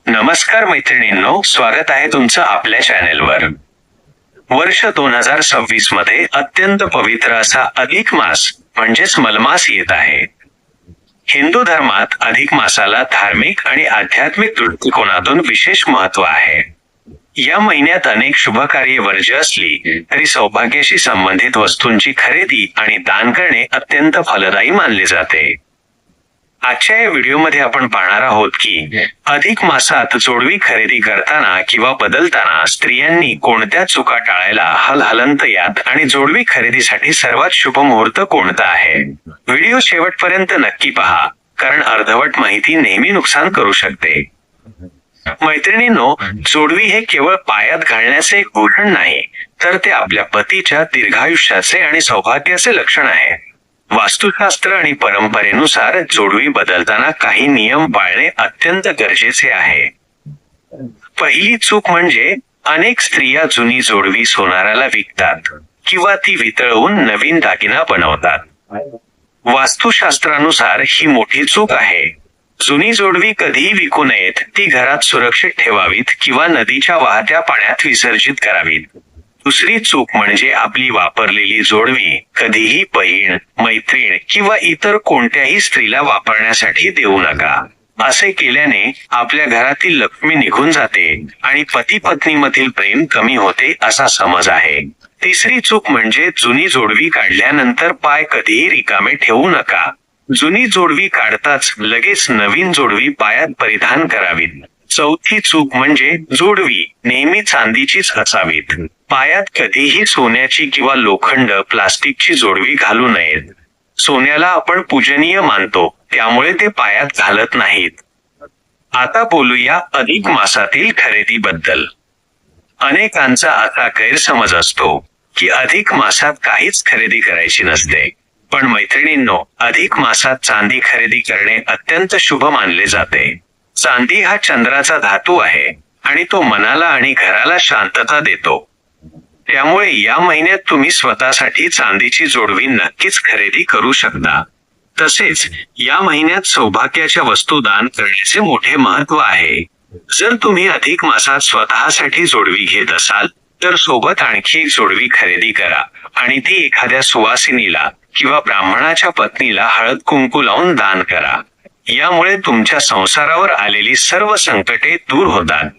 नमस्कार मैत्रिणींनो, स्वागत आहे तुमचं आपल्या चॅनेलवर। वर्ष 2026 मध्ये अत्यंत पवित्र असा अधिक मास म्हणजेच मलमास येत आहे। हिंदू धर्मात अधिक मासाला धार्मिक आणि आध्यात्मिक दृष्टिकोनातून विशेष महत्त्व आहे। या महिन्यात अनेक शुभकार्ये वर्ज्य असली तरी सौभाग्याशी संबंधित वस्तूंची खरेदी आणि दान करणे अत्यंत फलदायी मानले जाते। आजच्या या व्हिडिओमध्ये आपण पाहणार आहोत की अधिक मासात जोडवी खरेदी करताना किंवा बदलताना स्त्रियांनी कोणत्या चुका टाळायला हलहलंत यात आणि जोडवी खरेदीसाठी सर्वात शुभ मुहूर्त कोणता आहे। व्हिडिओ शेवटपर्यंत नक्की पहा, कारण अर्धवट माहिती नेहमी नुकसान करू शकते। मैत्रिणींनो, जोडवी हे केवळ पायात घालण्याचे एक भूषण नाही, तर ते आपल्या पतीच्या दीर्घायुष्याचे आणि सौभाग्याचे लक्षण आहे। वास्तुशास्त्र आणि परंपरेनुसार जोडवी बदलताना काही नियम पाळणे अत्यंत गरजेचे आहे। पहिली चूक म्हणजे अनेक स्त्रिया जुनी जोडवी सोनाराला विकतात किंवा ती वितळवून नवीन दागिना बनवतात। वास्तुशास्त्रानुसार ही मोठी चूक आहे। जुनी जोडवी कधीही विकू नयेत, ती घरात सुरक्षित ठेवावीत किंवा नदीच्या वाहत्या पाण्यात विसर्जित करावीत। दुसरी चूक म्हणजे आपली वापरलेली जोडवी कधीही बहीण, मैत्रीण किंवा इतर कोणत्याही स्त्रीला वापरण्यासाठी देऊ नका। असे केल्याने आपल्या घरातील लक्ष्मी निघून जाते आणि पती पत्नीमधील प्रेम कमी होते असा समज आहे। तिसरी चूक म्हणजे जुनी जोडवी काढल्यानंतर पाय कधीही रिकामे ठेवू नका। जुनी जोडवी काढताच लगेच नवीन जोडवी पायात परिधान करावीत। चौथी चूक म्हणजे जोडवी नेहमी चांदीचीच असावीत। पायात कधीही सोन्याची किंवा लोखंड, प्लास्टिकची जोडवी घालू नयेत। सोन्याला आपण पूजनीय मानतो, त्यामुळे ते पायात घालत नाहीत। आता बोलूया अधिक मासातील खरेदीबद्दल। अनेकांचा असा गैरसमज असतो की अधिक मासात काहीच खरेदी करायची नसते, पण मैत्रिणींनो, अधिक मासात चांदी खरेदी करणे अत्यंत शुभ मानले जाते। चांदी हा चंद्राचा धातू आहे आणि तो मनाला आणि घराला शांतता देतो। त्यामुळे या महिन्यात तुम्ही स्वतःसाठी चांदीची जोडवी नक्कीच खरेदी करू शकता। तसेच या महिन्यात सौभाग्याच्या वस्तू दान करण्याचे मोठे महत्त्व आहे। जर तुम्ही अधिक मासात स्वतःसाठी जोडवी घेत असाल तर सोबत आणखी एक जोडवी खरेदी करा आणि ती एखाद्या सुवासिनीला किंवा ब्राह्मणाच्या पत्नीला हळद कुंकू लावून दान करा। यामुळे तुमच्या संसारावर आलेली सर्व संकटे दूर होतात।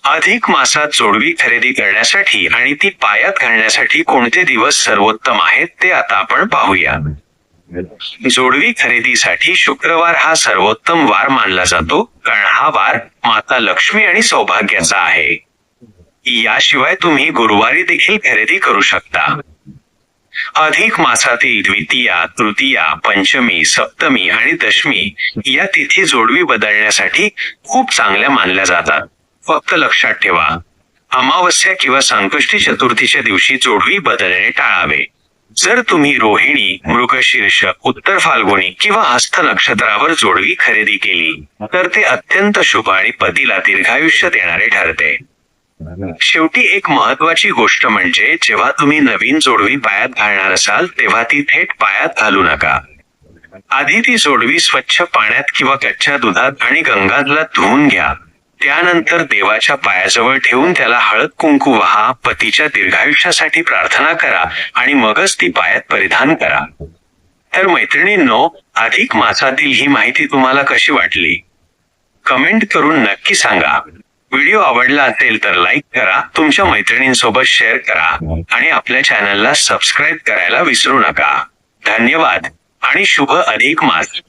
अधिक मासात जोडवी खरेदी करण्यासाठी आणि ती पायात घालण्यासाठी कोणते दिवस सर्वोत्तम आहेत ते आता आपण पाहूया। जोडवी खरेदीसाठी शुक्रवार हा सर्वोत्तम वार मानला जातो, कारण हा वार माता लक्ष्मी आणि सौभाग्याचा आहे। याशिवाय तुम्ही गुरुवारी देखील खरेदी करू शकता। अधिक मासातील द्वितीया, तृतीया, पंचमी, सप्तमी आणि दशमी या तिथी जोडवी बदलण्यासाठी खूप चांगल्या मानल्या जातात। फक्त लक्षात ठेवा, अमावस्या किंवा संकष्टी चतुर्थीच्या दिवशी जोडवी बदलणे टाळावे। जर तुम्ही रोहिणी, मृगशीर्ष, उत्तर फाल्गुनी किंवा हस्त नक्षत्रावर जोडवी खरेदी केली तर ते अत्यंत शुभ आणि पतीला दीर्घायुष्य देणारे ठरते। शेवटी एक महत्त्वाची गोष्ट म्हणजे जेव्हा तुम्ही नवीन जोडवी पायात घालणार असाल तेव्हा ती थेट पायात घालू नका। आधी ती जोडवी स्वच्छ पाण्यात किंवा कच्च्या दुधात आणि गंगाजलात धुवून घ्या। त्यानंतर देवाच्या पायाजवळ ठेवून त्याला हळद कुंकू वाहा, पतीच्या दीर्घायुष्यासाठी प्रार्थना करा आणि मगच ती पायात परिधान करा। तर मैत्रिणींनो, अधिक मासातील ही माहिती तुम्हाला कशी वाटली? कमेंट करून नक्की सांगा। व्हिडिओ आवडला असेल तर लाईक करा, तुमच्या मैत्रिणींसोबत शेअर करा आणि आपल्या चॅनलला सबस्क्राईब करायला विसरू नका। धन्यवाद आणि शुभ अधिक मास।